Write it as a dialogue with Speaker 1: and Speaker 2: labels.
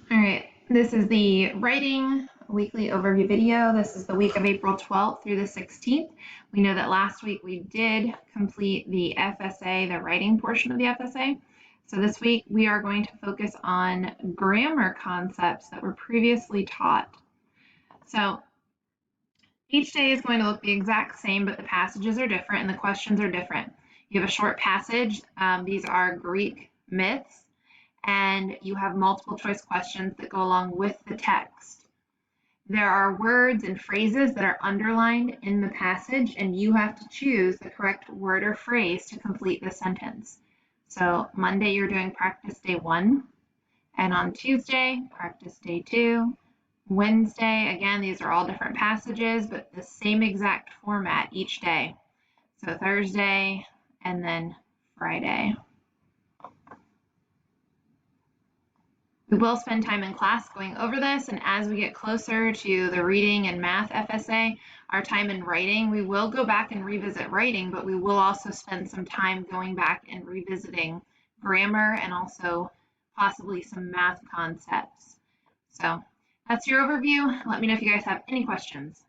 Speaker 1: All right, this is the writing weekly overview video. This is the week of April 12th through the 16th. We know that last week we did complete the FSA, the writing portion of the FSA. So this week we are going to focus on grammar concepts that were previously taught. So each day is going to look the exact same, but the passages are different and the questions are different. You have a short passage. These are Greek myths, and you have multiple choice questions that go along with the text. There are words and phrases that are underlined in the passage, and you have to choose the correct word or phrase to complete the sentence. So Monday, you're doing practice day 1, and on Tuesday, practice day 2. Wednesday, again, these are all different passages, but the same exact format each day. So Thursday, and then Friday. We will spend time in class going over this, and as we get closer to the reading and math FSA, our time in writing, we will go back and revisit writing, but we will also spend some time going back and revisiting grammar and also possibly some math concepts. So that's your overview. Let me know if you guys have any questions.